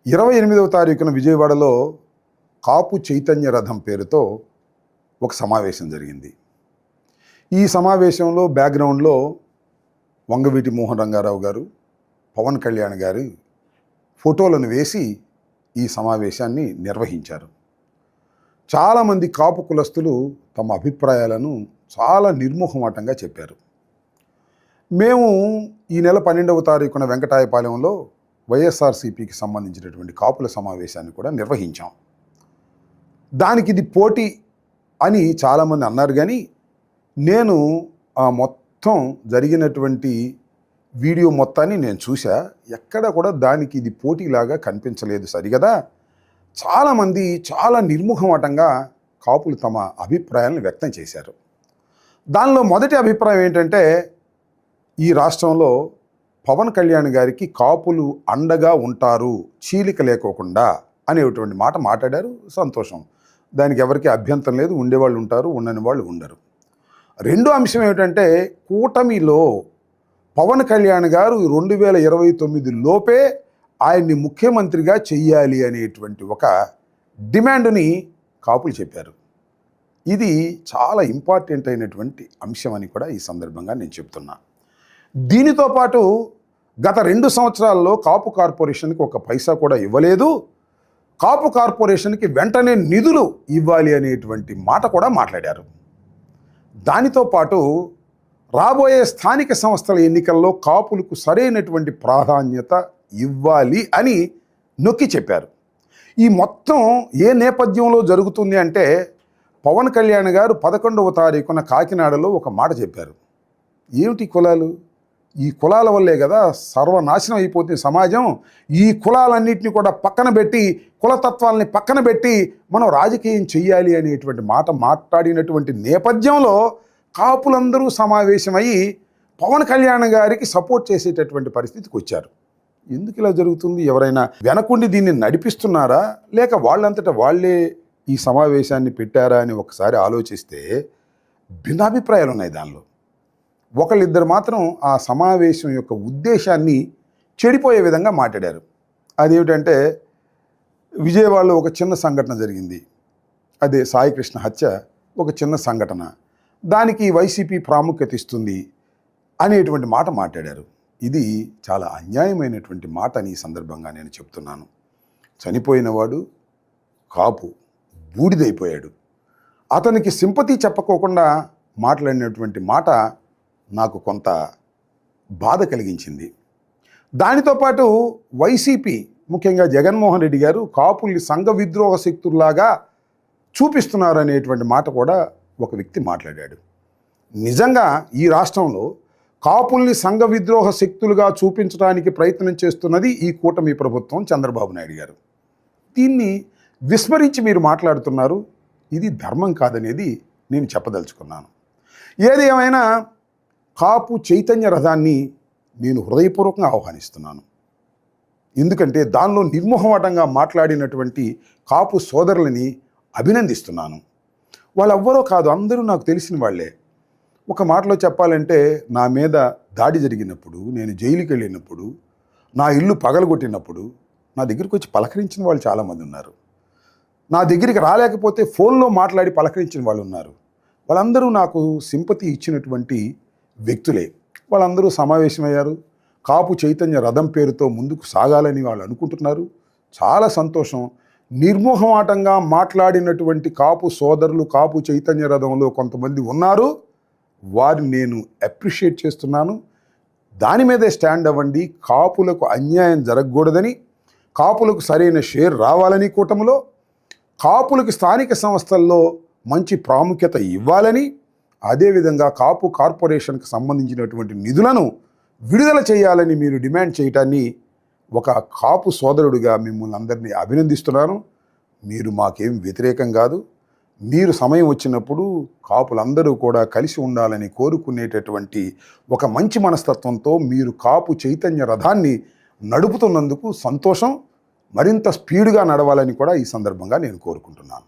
28వ తారీఖున విజయవాడలో కాపు చైతన్య రథం పేరుతో ఒక సమావేశం జరిగింది. ఈ సమావేశంలో బ్యాక్గ్రౌండ్లో వంగవీటి మోహన్ రంగారావు గారు, పవన్ కళ్యాణ్ గారు ఫోటోలను వేసి ఈ సమావేశాన్ని నిర్వహించారు. చాలామంది కాపు కులస్తులు తమ అభిప్రాయాలను చాలా నిర్మోహమాటంగా చెప్పారు. మేము ఈ నెల 12వ తారీఖున వెంకటాయపాలెంలో వైఎస్ఆర్సీపీకి సంబంధించినటువంటి కాపుల సమావేశాన్ని కూడా నిర్వహించాం. దానికి ఇది పోటీ అని చాలామంది అన్నారు, కానీ నేను ఆ మొత్తం జరిగినటువంటి వీడియో మొత్తాన్ని నేను చూసా. ఎక్కడ కూడా దానికి ఇది పోటీలాగా కనిపించలేదు సరిగదా. చాలామంది చాలా నిర్ముఖమాటంగా కాపులు తమ అభిప్రాయాలను వ్యక్తం చేశారు. దానిలో మొదటి అభిప్రాయం ఏంటంటే, ఈ రాష్ట్రంలో పవన్ కళ్యాణ్ గారికి కాపులు అండగా ఉంటారు చీలిక లేకోకుండా అనేటువంటి మాట మాట్లాడారు. సంతోషం, దానికి ఎవరికి అభ్యంతరం లేదు. ఉండేవాళ్ళు ఉంటారు, ఉండని వాళ్ళు ఉండరు. రెండో అంశం ఏమిటంటే, కూటమిలో పవన్ కళ్యాణ్ గారు 2029 లోపే ఆయన్ని ముఖ్యమంత్రిగా చెయ్యాలి అనేటువంటి ఒక డిమాండ్ని కాపులు చెప్పారు. ఇది చాలా ఇంపార్టెంట్ అయినటువంటి అంశం అని కూడా ఈ సందర్భంగా నేను చెప్తున్నా. దీనితో పాటు గత 2 సంవత్సరాల్లో కాపు కార్పొరేషన్కి ఒక పైసా కూడా ఇవ్వలేదు, కాపు కార్పొరేషన్కి వెంటనే నిధులు ఇవ్వాలి అనేటువంటి మాట కూడా మాట్లాడారు. దానితో పాటు రాబోయే స్థానిక సంస్థల ఎన్నికల్లో కాపులకు సరైనటువంటి ప్రాధాన్యత ఇవ్వాలి అని నొక్కి చెప్పారు. ఈ మొత్తం ఏ నేపథ్యంలో జరుగుతుంది అంటే, పవన్ కళ్యాణ్ గారు 11వ తారీఖున కాకినాడలో ఒక మాట చెప్పారు. ఏమిటి కులాలు? ఈ కులాల వల్లే కదా సర్వనాశనం అయిపోతుంది సమాజం. ఈ కులాలన్నింటినీ కూడా పక్కన పెట్టి, కులతత్వాలని పక్కన పెట్టి మనం రాజకీయం చెయ్యాలి అనేటువంటి మాట మాట్లాడినటువంటి నేపథ్యంలో కాపులందరూ సమావేశమయ్యి పవన్ కళ్యాణ్ గారికి సపోర్ట్ చేసేటటువంటి పరిస్థితికి వచ్చారు. ఎందుకు ఇలా జరుగుతుంది? ఎవరైనా వెనకుండి దీన్ని నడిపిస్తున్నారా, లేక వాళ్ళంతటా వాళ్ళే ఈ సమావేశాన్ని పెట్టారా అని ఒకసారి ఆలోచిస్తే భిన్నాభిప్రాయాలు ఉన్నాయి దానిలో. ఒకళ్ళిద్దరు మాత్రం ఆ సమావేశం యొక్క ఉద్దేశాన్ని చెడిపోయే విధంగా మాట్లాడారు. అదేమిటంటే, విజయవాడలో ఒక చిన్న సంఘటన జరిగింది, అదే సాయికృష్ణ హత్య ఒక చిన్న సంఘటన, దానికి వైసీపీ ప్రాముఖ్యత ఇస్తుంది అనేటువంటి మాట మాట్లాడారు. ఇది చాలా అన్యాయమైనటువంటి మాట అని ఈ సందర్భంగా నేను చెప్తున్నాను. చనిపోయినవాడు కాపు బూడిదైపోయాడు. అతనికి సింపతి చెప్పకోకుండా మాట్లాడినటువంటి మాట నాకు కొంత బాధ కలిగించింది. దానితో పాటు వైసీపీ, ముఖ్యంగా జగన్మోహన్ రెడ్డి గారు కాపుల్ని సంఘ విద్రోహ శక్తుల్లాగా చూపిస్తున్నారు అనేటువంటి మాట కూడా ఒక వ్యక్తి మాట్లాడాడు. నిజంగా ఈ రాష్ట్రంలో కాపుల్ని సంఘ విద్రోహ శక్తులుగా చూపించడానికి ప్రయత్నం చేస్తున్నది ఈ కూటమి ప్రభుత్వం, చంద్రబాబు నాయుడు గారు. దీన్ని విస్మరించి మీరు మాట్లాడుతున్నారు. ఇది ధర్మం కాదనేది నేను చెప్పదలుచుకున్నాను. ఏది ఏమైనా కాపు చైతన్య రథాన్ని నేను హృదయపూర్వకంగా ఆహ్వానిస్తున్నాను. ఎందుకంటే దానిలో నిర్మోహమాటంగా మాట్లాడినటువంటి కాపు సోదరులని అభినందిస్తున్నాను. వాళ్ళెవ్వరో కాదు, అందరూ నాకు తెలిసిన వాళ్ళే. ఒక మాటలో చెప్పాలంటే, నా మీద దాడి జరిగినప్పుడు, నేను జైలుకి వెళ్ళినప్పుడు, నా ఇల్లు పగలగొట్టినప్పుడు నా దగ్గరికి వచ్చి పలకరించిన వాళ్ళు చాలామంది ఉన్నారు. నా దగ్గరికి రాలేకపోతే ఫోన్లో మాట్లాడి పలకరించిన వాళ్ళు ఉన్నారు. వాళ్ళందరూ నాకు సింపతి ఇచ్చినటువంటి వ్యక్తులే. వాళ్ళందరూ సమావేశమయ్యారు. కాపు చైతన్య రథం పేరుతో ముందుకు సాగాలని వాళ్ళు అనుకుంటున్నారు. చాలా సంతోషం. నిర్మోహమాటంగా మాట్లాడినటువంటి కాపు సోదరులు కాపు చైతన్య రథంలో కొంతమంది ఉన్నారు. వారిని నేను అప్రిషియేట్ చేస్తున్నాను. దాని మీదే స్టాండ్ అవ్వండి. కాపులకు అన్యాయం జరగకూడదని, కాపులకు సరైన షేర్ రావాలని కూటమిలో, కాపులకు స్థానిక సంస్థల్లో మంచి ప్రాముఖ్యత ఇవ్వాలని, అదేవిధంగా కాపు కార్పొరేషన్కి సంబంధించినటువంటి నిధులను విడుదల చేయాలని మీరు డిమాండ్ చేయటాన్ని ఒక కాపు సోదరుడిగా మిమ్మల్ని అందరినీ అభినందిస్తున్నాను. మీరు మాకేం వ్యతిరేకం కాదు. మీరు సమయం వచ్చినప్పుడు కాపులందరూ కూడా కలిసి ఉండాలని కోరుకునేటటువంటి ఒక మంచి మనస్తత్వంతో మీరు కాపు చైతన్య రథాన్ని నడుపుతున్నందుకు సంతోషం. మరింత స్పీడ్గా నడవాలని కూడా ఈ సందర్భంగా నేను కోరుకుంటున్నాను.